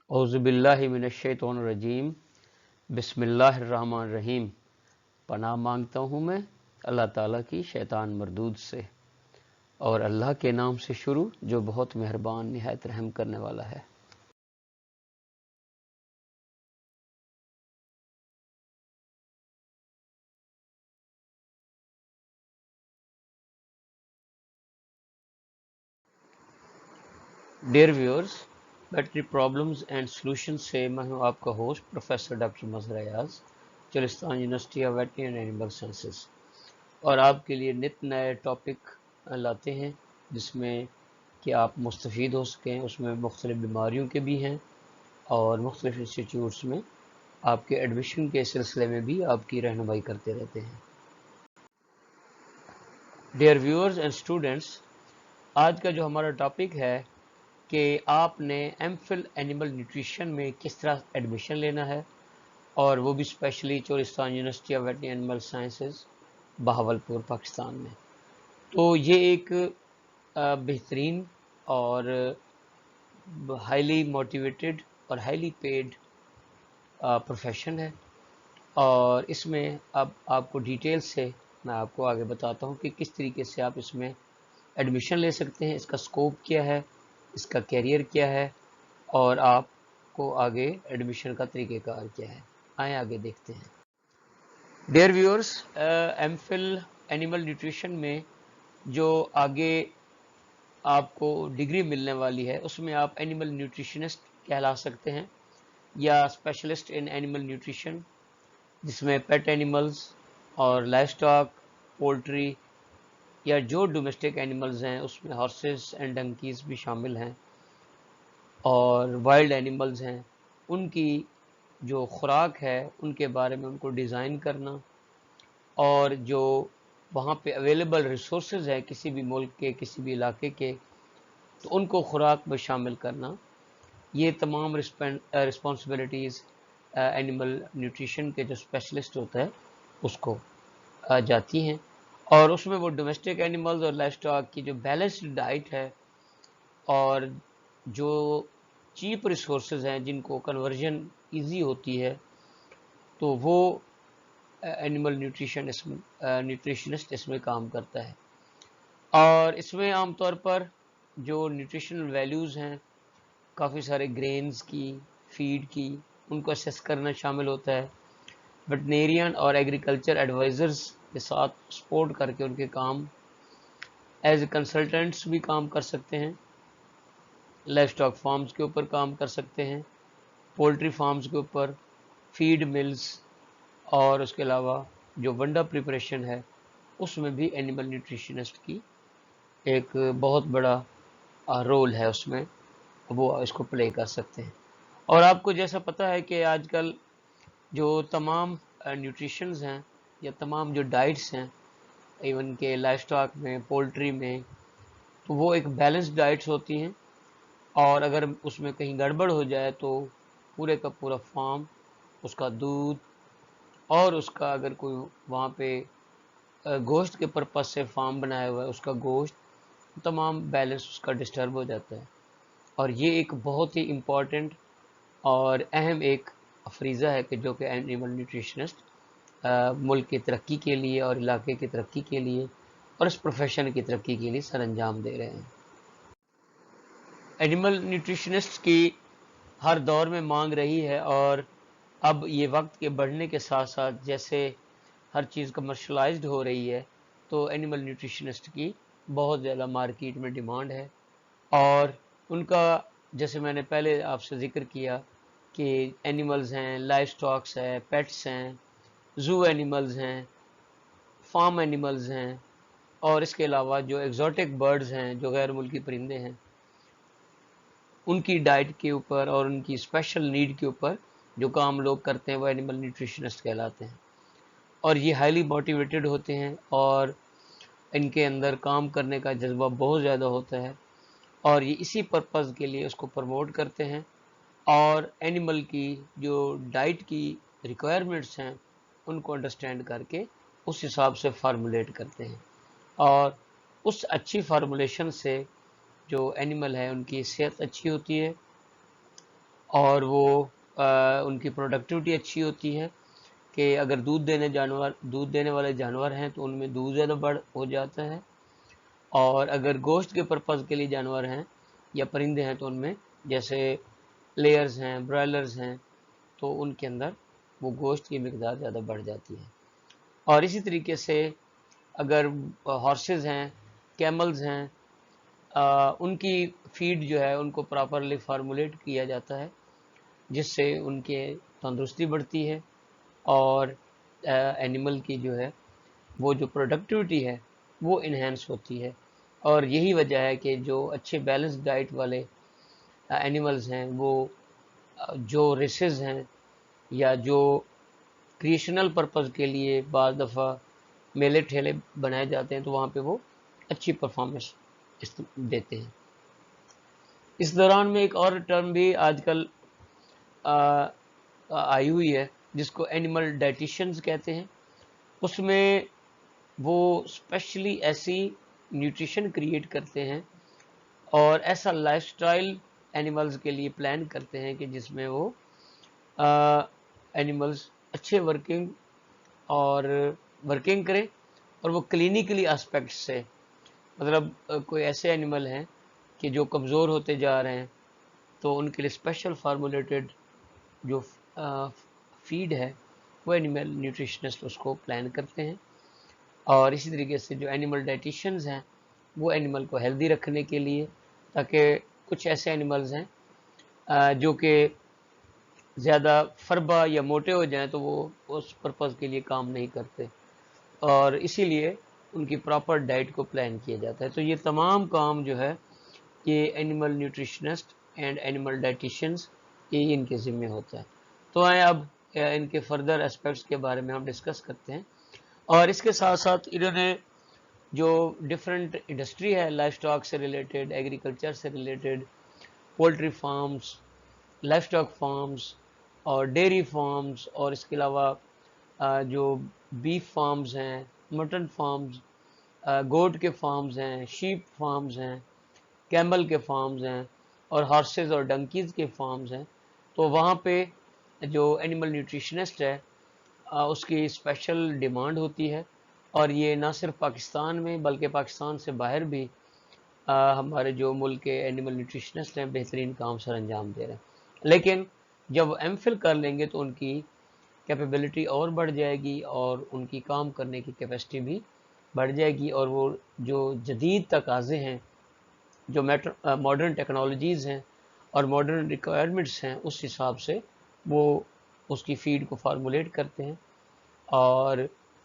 اعوذ باللہ من الشیطان الرجیم بسم اللہ الرحمن الرحیم۔ پناہ مانگتا ہوں میں اللہ تعالیٰ کی شیطان مردود سے، اور اللہ کے نام سے شروع جو بہت مہربان نہایت رحم کرنے والا ہے۔ Dear viewers, battery problems and solution سے میں ہوں آپ کا host professor doctor Mazhar Ayaz, Cholistan University of veterinary and animal sciences, اور آپ کے لیے نت نئے ٹاپک لاتے ہیں جس میں کہ آپ مستفید ہو سکیں۔ اس میں مختلف بیماریوں کے بھی ہیں اور مختلف انسٹیٹیوٹس میں آپ کے ایڈمیشن کے سلسلے میں بھی آپ کی رہنمائی کرتے رہتے ہیں۔ ڈیئر ویورز اینڈ اسٹوڈنٹس، آج کا جو ہمارا ٹاپک ہے کہ آپ نے ایم فل اینیمل نیوٹریشن میں کس طرح ایڈمیشن لینا ہے، اور وہ بھی especially Cholistan University of Veterinary Animal Sciences Bahawalpur Pakistan میں۔ تو یہ ایک بہترین اور ہائیلی موٹیویٹڈ اور ہائیلی پیڈ پروفیشن ہے، اور اس میں اب آپ کو ڈیٹیل سے میں آپ کو آگے بتاتا ہوں کہ کس طریقے سے آپ اس میں ایڈمیشن لے سکتے ہیں، اس کا سکوپ کیا ہے، اس کا کیریئر کیا ہے، اور آپ کو آگے ایڈمیشن کا طریقہ کار کیا ہے۔ آئیں آگے دیکھتے ہیں۔ Dear viewers, M Phil animal nutrition میں جو آگے آپ کو ڈگری ملنے والی ہے اس میں آپ اینیمل نیوٹریشنسٹ کہلا سکتے ہیں، یا اسپیشلسٹ ان اینیمل نیوٹریشن، جس میں پیٹ اینیملز اور لائف اسٹاک، پولٹری، یا جو ڈومیسٹک اینیملز ہیں اس میں ہارسز اینڈ ڈنکیز بھی شامل ہیں، اور وائلڈ اینیملز ہیں، ان کی جو خوراک ہے ان کے بارے میں ان کو ڈیزائن کرنا، اور جو وہاں پہ اویلیبل ریسورسز ہیں کسی بھی ملک کے، کسی بھی علاقے کے، تو ان کو خوراک میں شامل کرنا، یہ تمام رسپانسبلٹیز اینیمل نیوٹریشن کے جو اسپیشلسٹ ہوتا ہے اس کو جاتی ہیں۔ اور اس میں وہ ڈومیسٹک اینیملز اور لائف اسٹاک کی جو بیلنسڈ ڈائٹ ہے، اور جو چیپ ریسورسز ہیں جن کو کنورژن ایزی ہوتی ہے، تو وہ اینیمل نیوٹریشنسٹ اس میں کام کرتا ہے۔ اور اس میں عام طور پر جو نیوٹریشنل ویلیوز ہیں، کافی سارے گرینز کی، فیڈ کی، ان کو اسیس کرنا شامل ہوتا ہے۔ ویٹنیرین اور ایگریکلچر ایڈوائزرز کے ساتھ سپورٹ کر کے ان کے کام ایز اے کنسلٹنٹس بھی کام کر سکتے ہیں، لائف اسٹاک فارمز کے اوپر کام کر سکتے ہیں، پولٹری فارمز کے اوپر، فیڈ ملز، اور اس کے علاوہ جو ونڈا پریپریشن ہے اس میں بھی اینیمل نیوٹریشنسٹ کی ایک بہت بڑا رول ہے، اس میں وہ اس کو پلے کر سکتے ہیں۔ اور آپ کو جیسا پتہ ہے کہ آج کل جو تمام نیوٹریشنز ہیں یا تمام جو ڈائٹس ہیں، ایون کہ لائف اسٹاک میں، پولٹری میں، تو وہ ایک بیلنس ڈائٹس ہوتی ہیں، اور اگر اس میں کہیں گڑبڑ ہو جائے تو پورے کا پورا فارم، اس کا دودھ، اور اس کا اگر کوئی وہاں پہ گوشت کے پرپس سے فارم بنایا ہوا ہے اس کا گوشت، تمام بیلنس اس کا ڈسٹرب ہو جاتا ہے۔ اور یہ ایک بہت ہی امپورٹنٹ اور اہم ایک فریضہ ہے کہ جو کہ اینیمل نیوٹریشنسٹ ملک کی ترقی کے لیے اور علاقے کی ترقی کے لیے اور اس پروفیشن کی ترقی کے لیے سر انجام دے رہے ہیں۔ اینیمل نیوٹریشنسٹ کی ہر دور میں مانگ رہی ہے، اور اب یہ وقت کے بڑھنے کے ساتھ ساتھ جیسے ہر چیز کمرشلائزڈ ہو رہی ہے، تو اینیمل نیوٹریشنسٹ کی بہت زیادہ مارکیٹ میں ڈیمانڈ ہے، اور ان کا جیسے میں نے پہلے آپ سے ذکر کیا کہ اینیملز ہیں، لائف سٹاکس ہیں، پیٹس ہیں، زو اینیملز ہیں، فارم اینیملز ہیں، اور اس کے علاوہ جو ایگزوٹک برڈز ہیں، جو غیر ملکی پرندے ہیں، ان کی ڈائٹ کے اوپر اور ان کی اسپیشل نیڈ کے اوپر جو کام لوگ کرتے ہیں وہ اینیمل نیوٹریشنسٹ کہلاتے ہیں، اور یہ ہائیلی موٹیویٹڈ ہوتے ہیں، اور ان کے اندر کام کرنے کا جذبہ بہت زیادہ ہوتا ہے، اور یہ اسی پرپز کے لیے اس کو پروموٹ کرتے ہیں، اور اینیمل کی جو ڈائٹ کی ریکوائرمنٹس ہیں ان کو انڈرسٹینڈ کر کے اس حساب سے فارمولیٹ کرتے ہیں، اور اس اچھی فارمولیشن سے جو اینیمل ہے ان کی صحت اچھی ہوتی ہے، اور وہ ان کی پروڈکٹیوٹی اچھی ہوتی ہے کہ اگر دودھ دینے والے جانور ہیں تو ان میں دودھ زیادہ بڑھ ہو جاتا ہے، اور اگر گوشت کے پرپز کے لیے جانور ہیں یا پرندے ہیں تو ان میں جیسے لیئرز ہیں، برائلرز ہیں، تو ان کے اندر وہ گوشت کی مقدار زیادہ بڑھ جاتی ہے۔ اور اسی طریقے سے اگر ہارسز ہیں، کیملز ہیں، ان کی فیڈ جو ہے ان کو پراپرلی فارمولیٹ کیا جاتا ہے، جس سے ان کے تندرستی بڑھتی ہے اور اینیمل کی جو ہے وہ جو پروڈکٹیوٹی ہے وہ انہینس ہوتی ہے۔ اور یہی وجہ ہے کہ جو اچھے بیلنس ڈائٹ والے اینیملز ہیں وہ جو ریسز ہیں یا جو کریشنل پرپز کے لیے بعض دفعہ میلے ٹھیلے بنائے جاتے ہیں تو وہاں پہ وہ اچھی پرفارمنس دیتے ہیں۔ اس دوران میں ایک اور ٹرم بھی آج کل آئی ہوئی ہے جس کو اینیمل ڈائٹیشنز کہتے ہیں۔ اس میں وہ اسپیشلی ایسی نیوٹریشن کریٹ کرتے ہیں اور ایسا لائف سٹائل اینیملز کے لیے پلان کرتے ہیں کہ جس میں وہ اینیملز اچھے ورکنگ کریں اور وہ کلینکلی اسپیکٹ سے، مطلب کوئی ایسے اینیمل ہیں کہ جو کمزور ہوتے جا رہے ہیں تو ان کے لیے اسپیشل فارمولیٹڈ جو فیڈ ہے وہ اینیمل نیوٹریشنسٹ اس کو پلان کرتے ہیں۔ اور اسی طریقے سے جو اینیمل ڈائٹیشنز ہیں وہ اینیمل کو ہیلدی رکھنے کے لیے، تاکہ کچھ ایسے اینیملز ہیں جو کہ زیادہ فربا یا موٹے ہو جائیں تو وہ اس پرپز کے لیے کام نہیں کرتے، اور اسی لیے ان کی پراپر ڈائٹ کو پلان کیا جاتا ہے۔ تو یہ تمام کام جو ہے یہ اینیمل نیوٹریشنسٹ اینڈ اینیمل ڈائٹیشنز یہ ان کے ذمہ ہوتا ہے۔ تو آئیں اب ان کے فردر اسپیکٹس کے بارے میں ہم ڈسکس کرتے ہیں۔ اور اس کے ساتھ ساتھ انہوں نے جو ڈفرینٹ انڈسٹری ہے لائف سٹاک سے ریلیٹڈ، ایگریکلچر سے related, poultry farms, livestock farms اور ڈیری فارمز، اور اس کے علاوہ جو بیف فارمز ہیں، مٹن فارمز، گوٹ کے فارمز ہیں، شیپ فارمز ہیں، کیمل کے فارمز ہیں، اور ہارسز اور ڈنکیز کے فارمز ہیں، تو وہاں پہ جو اینیمل نیوٹریشنسٹ ہے اس کی اسپیشل ڈیمانڈ ہوتی ہے، اور یہ نہ صرف پاکستان میں بلکہ پاکستان سے باہر بھی ہمارے جو ملک کے اینیمل نیوٹریشنسٹ ہیں بہترین کام سر انجام دے رہے ہیں۔ لیکن جب ایم فل کر لیں گے تو ان کی کیپیبلٹی اور بڑھ جائے گی اور ان کی کام کرنے کی کیپیسٹی بھی بڑھ جائے گی، اور وہ جو جدید تقاضے ہیں، جو ماڈرن ٹیکنالوجیز ہیں اور ماڈرن ریکوائرمنٹس ہیں، اس حساب سے وہ اس کی فیڈ کو فارمولیٹ کرتے ہیں، اور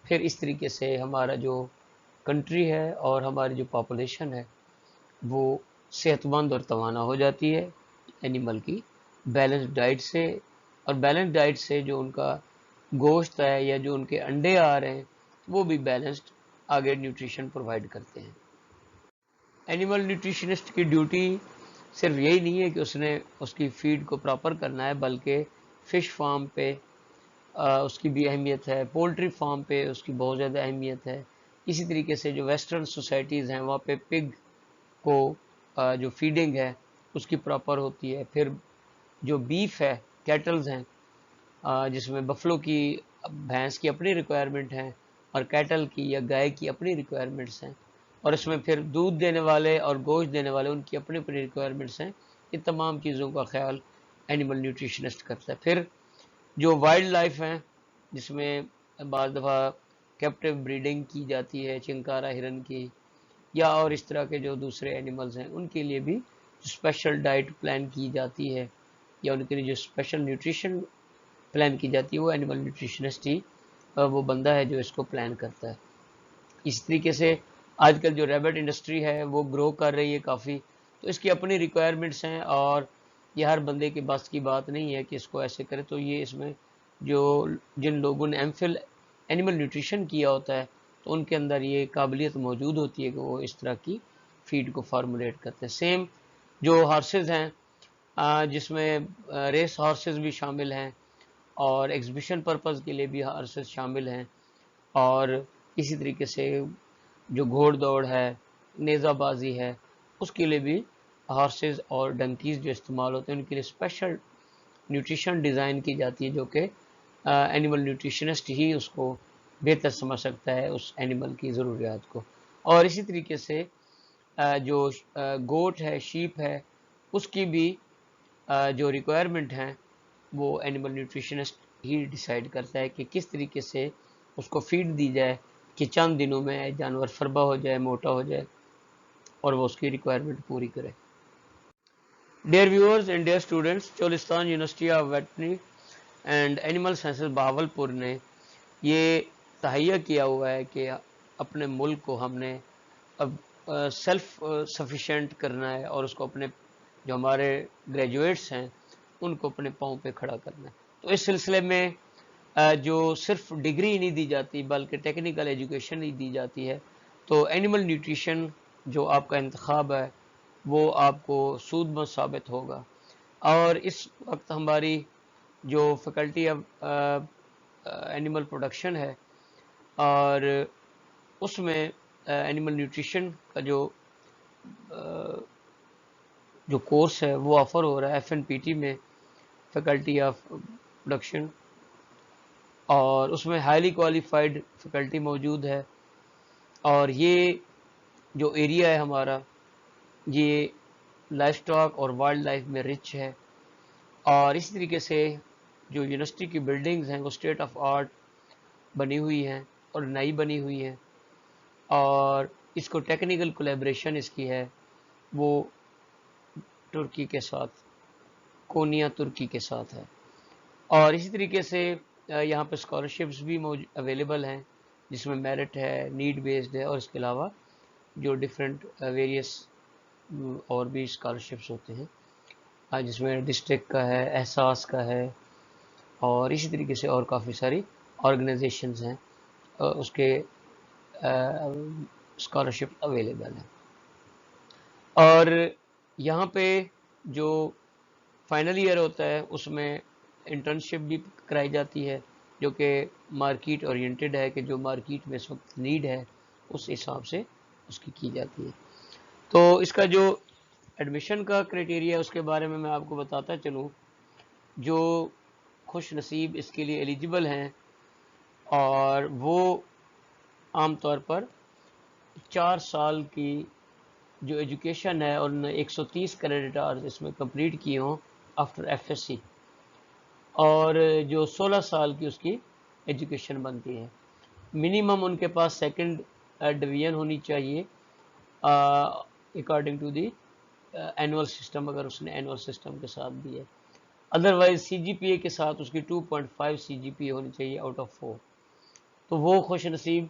پھر اس طریقے سے ہمارا جو کنٹری ہے اور ہماری جو پاپولیشن ہے وہ صحت مند اور توانا ہو جاتی ہے اینیمل کی بیلنس ڈائٹ سے، اور بیلنس ڈائٹ سے جو ان کا گوشت ہے یا جو ان کے انڈے آ رہے ہیں وہ بھی بیلنسڈ آگے نیوٹریشن پرووائڈ کرتے ہیں۔ اینیمل نیوٹریشنسٹ کی ڈیوٹی صرف یہی نہیں ہے کہ اس نے اس کی فیڈ کو پراپر کرنا ہے، بلکہ فش فارم پہ اس کی بھی اہمیت ہے، پولٹری فارم پہ اس کی بہت زیادہ اہمیت ہے۔ اسی طریقے سے جو ویسٹرن سوسائٹیز ہیں وہاں پہ پگ کو جو فیڈنگ ہے اس کی پراپر ہوتی ہے۔ پھر جو بیف ہے، کیٹلز ہیں جس میں بفلو کی بھینس کی اپنی ریکوائرمنٹ ہیں اور کیٹل کی یا گائے کی اپنی ریکوائرمنٹس ہیں، اور اس میں پھر دودھ دینے والے اور گوشت دینے والے ان کی اپنی اپنی ریکوائرمنٹس ہیں۔ ان تمام چیزوں کا خیال اینیمل نیوٹریشنسٹ کرتا ہے۔ پھر جو وائلڈ لائف ہیں جس میں بعض دفعہ کیپٹیو بریڈنگ کی جاتی ہے چنکارا ہرن کی، یا اور اس طرح کے جو دوسرے اینیملز ہیں ان کے لیے بھی اسپیشل ڈائٹ پلان کی جاتی ہے یا ان کے لیے جو اسپیشل نیوٹریشن پلان کی جاتی ہے وہ اینیمل نیوٹریشنسٹ ہی وہ بندہ ہے جو اس کو پلان کرتا ہے۔ اس طریقے سے آج کل جو ریبٹ انڈسٹری ہے وہ گرو کر رہی ہے کافی، تو اس کی اپنی ریکوائرمنٹس ہیں اور یہ ہر بندے کے بس کی بات نہیں ہے کہ اس کو ایسے کرے، تو یہ اس میں جو جن لوگوں نے ایم فل اینیمل نیوٹریشن کیا ہوتا ہے تو ان کے اندر یہ قابلیت موجود ہوتی ہے کہ وہ اس طرح کی فیڈ کو فارمولیٹ کرتے ہیں۔ سیم جو ہارسز ہیں جس میں ریس ہارسز بھی شامل ہیں اور ایگزیبیشن پرپز کے لیے بھی ہارسز شامل ہیں، اور اسی طریقے سے جو گھوڑ دوڑ ہے، نیزہ بازی ہے، اس کے لیے بھی ہارسز اور ڈنکیز جو استعمال ہوتے ہیں ان کے لیے اسپیشل نیوٹریشن ڈیزائن کی جاتی ہے جو کہ اینیمل نیوٹریشنسٹ ہی اس کو بہتر سمجھ سکتا ہے اس اینیمل کی ضروریات کو. اور اسی طریقے سے جو گوٹ ہے، شیپ ہے، اس کی بھی جو ریکوائرمنٹ ہیں وہ اینیمل نیوٹریشنسٹ ہی ڈیسائیڈ کرتا ہے کہ کس طریقے سے اس کو فیڈ دی جائے کہ چند دنوں میں جانور فربا ہو جائے، موٹا ہو جائے اور وہ اس کی ریکوائرمنٹ پوری کرے. Dear viewers and dear students, Cholistan University of veterinary and animal Sciences Bahawalpur نے یہ تہیہ کیا ہوا ہے کہ اپنے ملک کو ہم نے اب سیلف سفیشینٹ کرنا ہے اور اس کو اپنے جو ہمارے گریجویٹس ہیں ان کو اپنے پاؤں پہ کھڑا کرنا ہے. تو اس سلسلے میں جو صرف ڈگری نہیں دی جاتی بلکہ ٹیکنیکل ایجوکیشن ہی دی جاتی ہے. تو اینیمل نیوٹریشن جو آپ کا انتخاب ہے وہ آپ کو سود مند ثابت ہوگا. اور اس وقت ہماری جو فیکلٹی آف اینیمل پروڈکشن ہے اور اس میں اینیمل نیوٹریشن کا جو کورس ہے وہ آفر ہو رہا ہے FNPT میں، فیکلٹی آف پروڈکشن، اور اس میں ہائیلی کوالیفائڈ فیکلٹی موجود ہے. اور یہ جو ایریا ہے ہمارا یہ لائف سٹاک اور وائلڈ لائف میں رچ ہے. اور اسی طریقے سے جو یونیورسٹی کی بلڈنگز ہیں وہ اسٹیٹ آف آرٹ بنی ہوئی ہیں اور نئی بنی ہوئی ہیں. اور اس کو ٹیکنیکل کولیبریشن اس کی ہے وہ ترکی کے ساتھ، کونیا ترکی کے ساتھ ہے. اور اسی طریقے سے یہاں پہ اسکالرشپس بھی اویلیبل ہیں جس میں میرٹ ہے، نیڈ بیسڈ ہے، اور اس کے علاوہ جو ڈفرینٹ ویریس اور بھی اسکالرشپس ہوتے ہیں جس میں ڈسٹرکٹ کا ہے، احساس کا ہے، اور اسی طریقے سے اور کافی ساری آرگنائزیشنز ہیں اس کے اسکالرشپ اویلیبل ہیں. اور یہاں پہ جو فائنل ایئر ہوتا ہے اس میں انٹرنشپ بھی کرائی جاتی ہے جو کہ مارکیٹ اورینٹڈ ہے، کہ جو مارکیٹ میں اس وقت نیڈ ہے اس حساب سے اس کی جاتی ہے. تو اس کا جو ایڈمیشن کا کرائٹیریا اس کے بارے میں آپ کو بتاتا چلوں. جو خوش نصیب اس کے لیے ایلیجیبل ہیں اور وہ عام طور پر 4 سال کی جو ایجوکیشن ہے اور 130 کریڈٹ آورز اس میں کمپلیٹ کیے ہوں آفٹر FSC، اور جو 16 سال کی اس کی ایجوکیشن بنتی ہے. منیمم ان کے پاس سیکنڈ ڈویژن ہونی چاہیے according to the annual system, اگر اس نے اینول سسٹم کے ساتھ دی ہے. ادروائز CGPA کے ساتھ اس کی 2.5 CGPA ہونی چاہیے آؤٹ آف 4. تو وہ خوش نصیب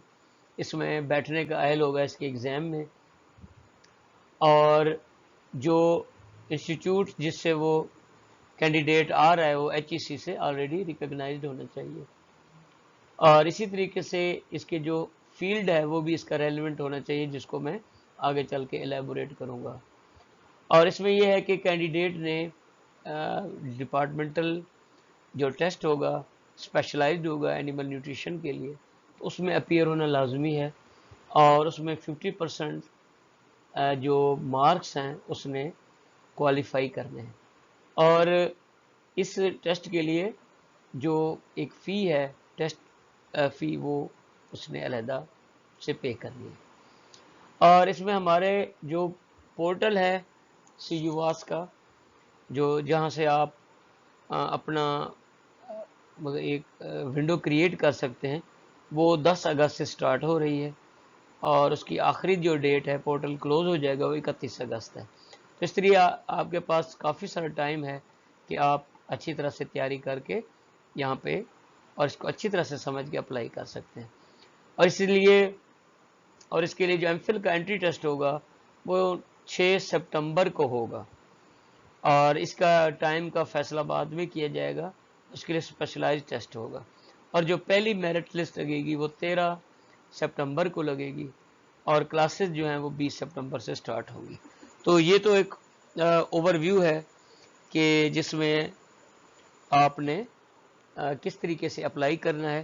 اس میں بیٹھنے کا اہل ہوگا اس کے ایگزام میں. اور جو انسٹیٹیوٹ جس سے وہ کینڈیڈیٹ آ رہا ہے وہ HEC سے آلریڈی ریکگنائزڈ ہونا چاہیے. اور اسی طریقے سے اس کے جو فیلڈ ہے وہ بھی اس کا ریلیونٹ ہونا چاہیے جس کو میں آگے چل کے ایلیبوریٹ کروں گا. اور اس میں یہ ہے کہ کینڈیڈیٹ نے ڈپارٹمنٹل جو ٹیسٹ ہوگا اسپیشلائزڈ ہوگا اینیمل نیوٹریشن کے لیے اس میں اپیئر ہونا لازمی ہے. اور اس میں 50% جو مارکس ہیں اس نے کوالیفائی کرنے ہیں. اور اس ٹیسٹ کے لیے جو ایک فی ہے، ٹیسٹ فی، وہ اس نے علیحدہ سے پے کرنی ہے. اور اس میں ہمارے جو پورٹل ہے CUVAS کا، جہاں سے آپ اپنا ایک ونڈو کریٹ کر سکتے ہیں، وہ 10 اگست سے سٹارٹ ہو رہی ہے اور اس کی آخری جو ڈیٹ ہے پورٹل کلوز ہو جائے گا وہ 31 اگست ہے. تو اس طرح آپ کے پاس کافی سارا ٹائم ہے کہ آپ اچھی طرح سے تیاری کر کے یہاں پہ اور اس کو اچھی طرح سے سمجھ کے اپلائی کر سکتے ہیں. اور اس لیے اور اس کے لیے جو MPhil کا انٹری ٹیسٹ ہوگا وہ 6 سپتمبر کو ہوگا اور اس کا ٹائم کا فیصلہ بعد میں کیا جائے گا. اس کے لیے اسپیشلائزڈ ٹیسٹ ہوگا اور جو پہلی میرٹ لسٹ لگے گی وہ 13 سپتمبر کو لگے گی اور کلاسز جو ہیں وہ 20 سپتمبر سے سٹارٹ ہوں گی. تو یہ تو ایک اوور ویو ہے کہ جس میں آپ نے کس طریقے سے اپلائی کرنا ہے.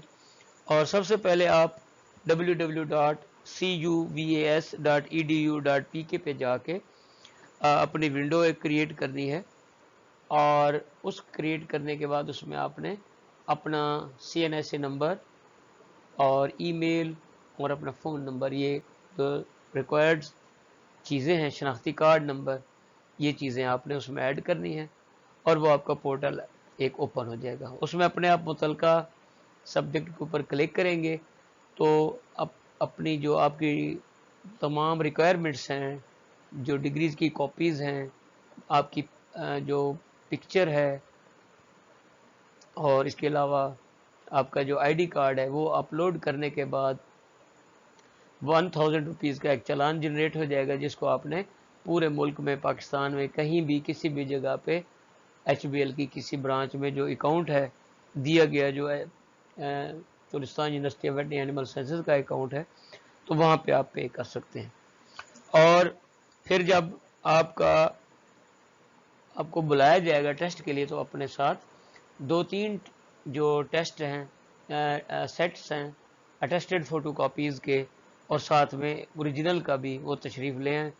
اور سب سے پہلے آپ www.cuvas.edu.pk پہ جا کے اپنی ونڈو ایک کریٹ کرنی ہے اور اس کریٹ کرنے کے بعد اس میں آپ نے اپنا CNSA نمبر اور ای میل اور اپنا فون نمبر، یہ جو ریکوائرڈ چیزیں ہیں، شناختی کارڈ نمبر، یہ چیزیں آپ نے اس میں ایڈ کرنی ہیں، اور وہ آپ کا پورٹل ایک اوپن ہو جائے گا۔ اس میں اپنے آپ متعلقہ سبجیکٹ کے اوپر کلک کریں گے تو اپنی جو آپ کی تمام ریکوائرمنٹس ہیں، جو ڈگریز کی کاپیز ہیں، آپ کی جو پکچر ہے، اور اس کے علاوہ آپ کا جو ID کارڈ ہے، وہ اپلوڈ کرنے کے بعد 1000 روپیز کا ایک چلان جنریٹ ہو جائے گا، جس کو آپ نے پورے ملک میں، پاکستان میں کہیں بھی کسی بھی جگہ پہ HBL کی کسی برانچ میں جو اکاؤنٹ ہے دیا گیا، جو ہے Cholistan University of Veterinary Animal sciences کا اکاؤنٹ ہے، تو وہاں پہ آپ پے کر سکتے ہیں۔ اور پھر جب آپ کو بلایا جائے گا ٹیسٹ کے لیے، تو اپنے ساتھ 2-3 جو ٹیسٹ ہیں سیٹس ہیں اٹیسٹڈ فوٹو کاپیز کے، اور ساتھ میں اوریجنل کا بھی وہ تشریف لے آئیں،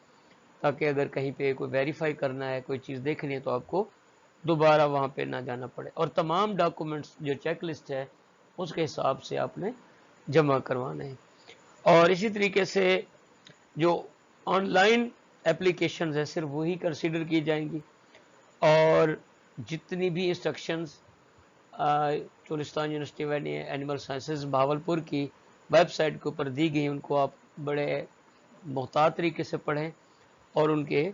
تاکہ اگر کہیں پہ کوئی ویریفائی کرنا ہے، کوئی چیز دیکھنی ہے، تو آپ کو دوبارہ وہاں پہ نہ جانا پڑے۔ اور تمام ڈاکومنٹس جو چیک لسٹ ہے اس کے حساب سے آپ نے جمع کروانا ہے۔ اور اسی طریقے سے جو آن لائن اپلیکیشنز ہیں صرف وہی کنسیڈر کی جائیں گی، اور جتنی بھی instructions Cholistan University of animal Sciences Bahawalpur کی ویب سائٹ کے اوپر دی گئی، ان کو آپ بڑے محتاط طریقے سے پڑھیں، اور ان کے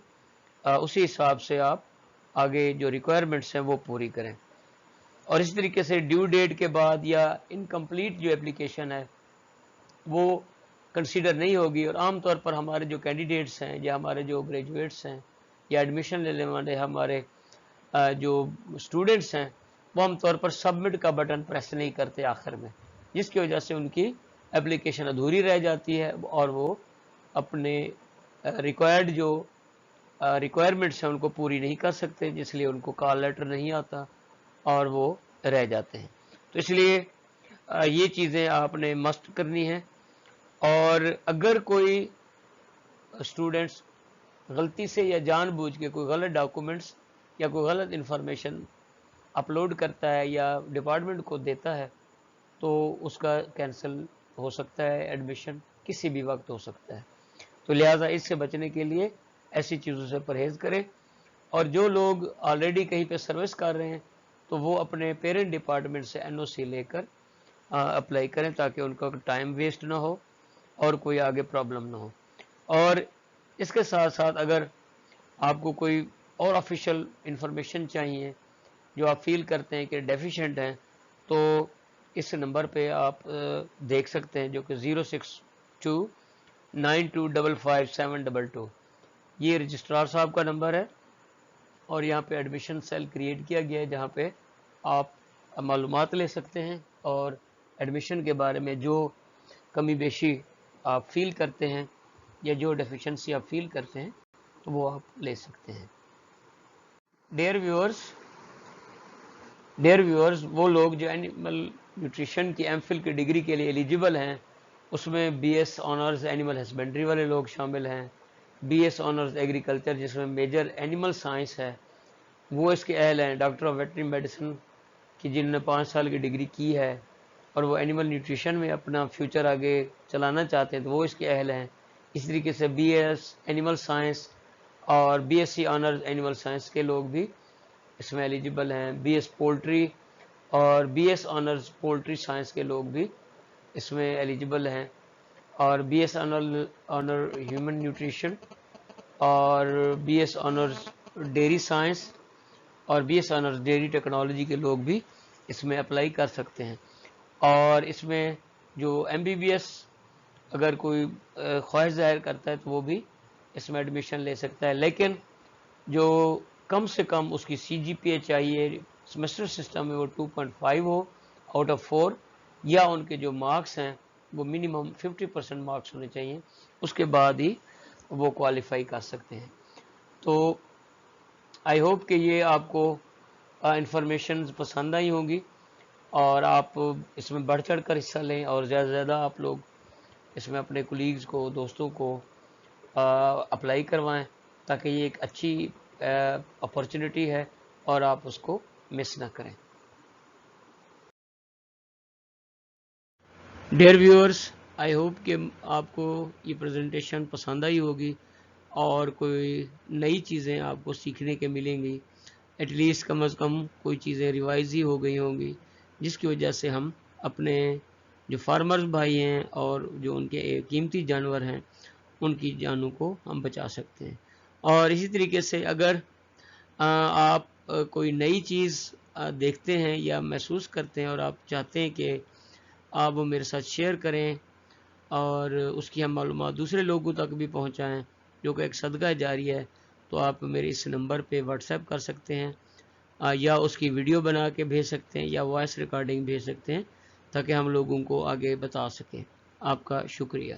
اسی حساب سے آپ آگے جو ریکوائرمنٹس ہیں وہ پوری کریں۔ اور اس طریقے سے ڈیو ڈیٹ کے بعد یا انکمپلیٹ جو اپلیکیشن ہے وہ کنسیڈر نہیں ہوگی، اور عام طور پر ہمارے جو کینڈیڈیٹس ہیں یا ہمارے جو گریجویٹس ہیں یا ایڈمیشن لینے والے ہمارے جو اسٹوڈنٹس ہیں، وہ عام طور پر سبمٹ کا بٹن پریس نہیں کرتے آخر میں، جس کی وجہ سے ان کی اپلیکیشن ادھوری رہ جاتی ہے، اور وہ اپنے ریکوائرڈ جو ریکوائرمنٹس ہیں ان کو پوری نہیں کر سکتے، جس لیے ان کو کال لیٹر نہیں آتا اور وہ رہ جاتے ہیں۔ تو اس لیے یہ چیزیں آپ نے مسٹ کرنی ہیں۔ اور اگر کوئی اسٹوڈنٹس غلطی سے یا جان بوجھ کے کوئی غلط ڈاکومنٹس یا کوئی غلط انفارمیشن اپلوڈ کرتا ہے یا ڈپارٹمنٹ کو دیتا ہے، تو اس کا کینسل ہو سکتا ہے، ایڈمیشن کسی بھی وقت ہو سکتا ہے۔ تو لہٰذا اس سے بچنے کے لیے ایسی چیزوں سے پرہیز کریں، اور جو لوگ آلریڈی کہیں پہ سروس کر رہے ہیں تو وہ اپنے پیرنٹ ڈپارٹمنٹ سے NOC لے کر اپلائی کریں، تاکہ ان کا ٹائم ویسٹ نہ ہو اور کوئی آگے پرابلم نہ ہو۔ اور اس کے ساتھ ساتھ اگر آپ کو کوئی اور آفیشیل انفارمیشن چاہیے جو آپ فیل کرتے ہیں کہ ڈیفیشینٹ ہیں، تو اس نمبر پہ آپ دیکھ سکتے ہیں، جو کہ 06292555722، یہ رجسٹرار صاحب کا نمبر ہے، اور یہاں پہ ایڈمیشن سیل کریٹ کیا گیا ہے جہاں پہ آپ معلومات لے سکتے ہیں، اور ایڈمیشن کے بارے میں جو کمی بیشی آپ فیل کرتے ہیں یا جو ڈیفیشنسی آپ فیل کرتے ہیں تو وہ آپ لے سکتے ہیں۔ ڈیئر ویورز، وہ لوگ جو اینیمل نیوٹریشن کی MPhil کی ڈگری کے لیے ایلیجیبل ہیں، اس میں BS آنرز اینیمل ہسبینڈری والے لوگ شامل ہیں، BS آنرز ایگریکلچر جس میں میجر اینیمل سائنس ہے وہ اس کے اہل ہیں، ڈاکٹر آف ویٹرنری میڈیسن کی جنہوں نے 5 سال کی ڈگری کی ہے اور وہ اینیمل نیوٹریشن میں اپنا فیوچر آگے چلانا چاہتے ہیں تو وہ اس کے اہل ہیں۔ اس طریقے سے BS اینیمل سائنس اور BSc آنرز اینیمل سائنس کے لوگ بھی اس میں ایلیجیبل ہیں، BS پولٹری اور BS آنرز پولٹری سائنس کے لوگ بھی اس میں ایلیجیبل ہیں، اور BS آنر ہیومن نیوٹریشن اور BS آنرز ڈیری سائنس اور BS آنرز ڈیری ٹیکنالوجی کے لوگ بھی اس میں اپلائی کر سکتے ہیں۔ اور اس میں جو MBBS اگر کوئی خواہش ظاہر کرتا ہے تو وہ بھی اس میں ایڈمیشن لے سکتا ہے، لیکن جو کم سے کم اس کی CGPA چاہیے سیمسٹر سسٹم میں وہ 2.5 ہو آؤٹ آف 4، یا ان کے جو مارکس ہیں وہ منیمم 50% مارکس ہونے چاہیے، اس کے بعد ہی وہ کوالیفائی کر سکتے ہیں۔ تو آئی ہوپ کہ یہ آپ کو انفارمیشن پسند آئی ہوں گی، اور آپ اس میں بڑھ چڑھ کر حصہ لیں، اور زیادہ سے زیادہ آپ لوگ اس میں اپنے کولیگز کو، دوستوں کو اپلائی کروائیں، تاکہ یہ ایک اچھی اپرچونٹی ہے اور آپ اس کو مس نہ کریں۔ ڈیئر ویورز، آئی ہوپ کہ آپ کو یہ پریزنٹیشن پسند آئی ہوگی اور کوئی نئی چیزیں آپ کو سیکھنے کے ملیں گی، ایٹ لیسٹ کم از کم کوئی چیزیں ریوائز ہی ہو گئی ہوں گی، جس کی وجہ سے ہم اپنے جو فارمرز بھائی ہیں اور جو ان کے قیمتی جانور ہیں ان کی جانوں کو ہم بچا سکتے ہیں۔ اور اسی طریقے سے اگر آپ کوئی نئی چیز دیکھتے ہیں یا محسوس کرتے ہیں اور آپ چاہتے ہیں کہ آپ وہ میرے ساتھ شیئر کریں اور اس کی ہم معلومات دوسرے لوگوں تک بھی پہنچائیں، جو کہ ایک صدقہ جاری ہے، تو آپ میرے اس نمبر پہ واٹس ایپ کر سکتے ہیں یا اس کی ویڈیو بنا کے بھیج سکتے ہیں یا وائس ریکارڈنگ بھیج سکتے ہیں تاکہ ہم لوگوں کو آگے بتا سکیں۔ آپ کا شکریہ۔